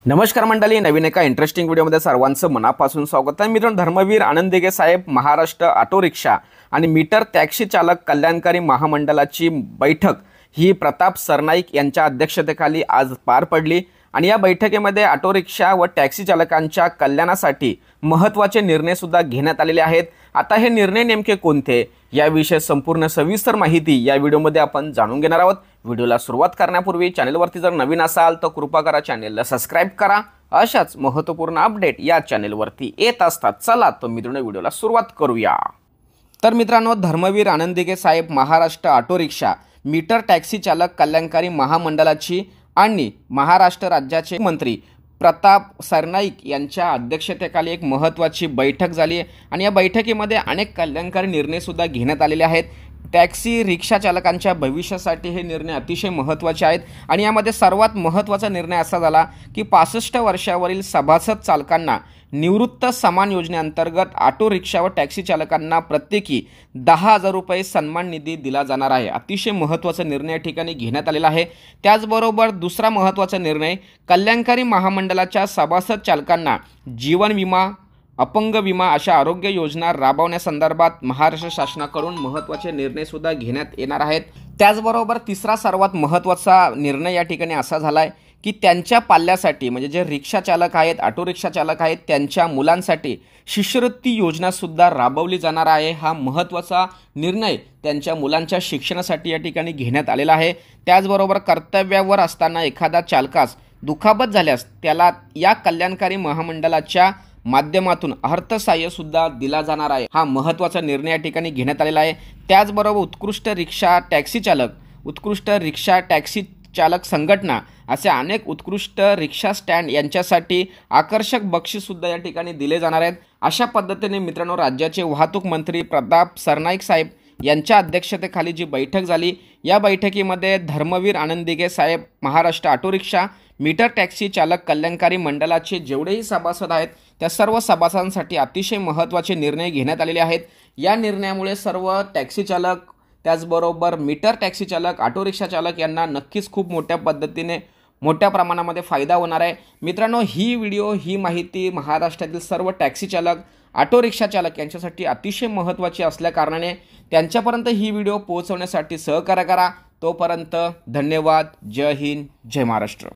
नमस्कार मंडळी, नवीन एका इंटरेस्टिंग व्हिडिओमध्ये सर्वांचं मनापासून स्वागत आहे। मित्रांनो, धर्मवीर आनंद दिघे साहेब महाराष्ट्र ऑटो रिक्षा आणि मीटर टॅक्सी चालक कल्याणकारी महामंडळाची बैठक ही प्रताप सरनाईक यांच्या अध्यक्षतेखाली आज पार पडली आणि या बैठकीमध्ये ऑटो रिक्षा व टॅक्सी चालकांच्या कल्याणासाठी महत्त्वाचे निर्णय सुद्धा घेण्यात आलेले आहेत। आता हे निर्णय नेमके कोणते याविषयी संपूर्ण सविस्तर माहिती या व्हिडिओमध्ये आपण जाणून घेणार आहोत। व्हिडिओला सुरुवात करण्यापूर्वी चॅनलवरती जर नवीन असाल तर कृपा करा चॅनलला सबस्क्राइब करा। अशाच महत्त्वपूर्ण अपडेट या चॅनलवरती येत असतात। चला तर मित्रांनो, व्हिडिओला सुरुवात करूया। तर मित्रांनो, Dharmaveer Anand Dighe Saheb Maharashtra auto rickshaw meter taxi चालक कल्याणकारी महामंडळाची आणि महाराष्ट्र राज्याचे मंत्री प्रताप सरनाईक यांच्या अध्यक्षतेखाली एक महत्त्वाची बैठक झाली आणि या बैठकीमध्ये अनेक कल्याणकारी निर्णय सुद्धा घेण्यात आलेले आहेत। टॅक्सी रिक्षा चालकांच्या भविष्यासाठी हे निर्णय अतिशय महत्त्वाचे आहेत आणि यामध्ये सर्वात महत्त्वाचा निर्णय असा झाला की 65 वर्षावरील सभासद चालकांना निवृत्त समान योजनेअंतर्गत ऑटो रिक्षा व टॅक्सी चालकांना प्रत्येकी 10,000 रुपये सन्मान निधी दिला जाणार आहे। अतिशय महत्त्वाचा निर्णय या ठिकाणी घेण्यात आलेला आहे। त्याचबरोबर दुसरा महत्त्वाचा निर्णय, कल्याणकारी महामंडळाच्या सभासद चालकांना जीवन विमा, अपंग विमा अशा आरोग्य योजना राबवण्यासंदर्भात महाराष्ट्र शासनाकडून महत्त्वाचे निर्णय सुद्धा घेण्यात येणार आहेत। त्याचबरोबर तिसरा सर्वात महत्त्वाचा निर्णय या ठिकाणी असा झाला आहे की त्यांच्या पाल्यासाठी म्हणजे जे रिक्षा चालक आहेत, ऑटो रिक्षा चालक आहेत, त्यांच्या मुलांसाठी शिष्यवृत्ती योजना सुद्धा राबवली जाणार आहे। हा महत्त्वाचा निर्णय त्यांच्या मुलांच्या शिक्षणासाठी या ठिकाणी घेण्यात आलेला आहे। त्याचबरोबर कर्तव्यावर असताना एखादा चालकास दुखापत झाल्यास त्याला या कल्याणकारी महामंडळाच्या माध्यमातून अर्थसहाय्य सुद्धा दिला जाणार आहे। हा महत्त्वाचा निर्णय या ठिकाणी घेण्यात आलेला आहे। त्याचबरोबर उत्कृष्ट रिक्षा टॅक्सी चालक, उत्कृष्ट रिक्षा टॅक्सी चालक संघटना असे अनेक उत्कृष्ट रिक्षा स्टँड यांच्यासाठी आकर्षक बक्षीस सुद्धा या ठिकाणी दिले जाणार आहेत। अशा पद्धतीने मित्रांनो, राज्याचे वाहतूक मंत्री प्रताप सरनाईक साहेब यांच्या अध्यक्षतेखाली जी बैठक झाली, या बैठकीमध्ये Dharmaveer Anand Dighe Saheb Maharashtra auto rickshaw meter taxi चालक कल्याणकारी मंडळाचे जेवढेही सभासद आहेत त्या सर्व सभासदांसाठी अतिशय महत्त्वाचे निर्णय घेण्यात आलेले आहेत। या निर्णयामुळे सर्व टॅक्सी चालक, त्याचबरोबर मीटर टॅक्सी चालक, ऑटो रिक्षा चालक यांना नक्कीच खूप मोठ्या प्रमाणामध्ये फायदा होणार आहे। मित्रांनो, ही माहिती महाराष्ट्रातील सर्व टॅक्सी चालक, ऑटो रिक्षा चालक यांच्यासाठी अतिशय महत्त्वाची असल्याकारणाने त्यांच्यापर्यंत ही व्हिडिओ पोहोचवण्यासाठी सहकार्य करा। तोपर्यंत धन्यवाद। जय हिंद, जय महाराष्ट्र।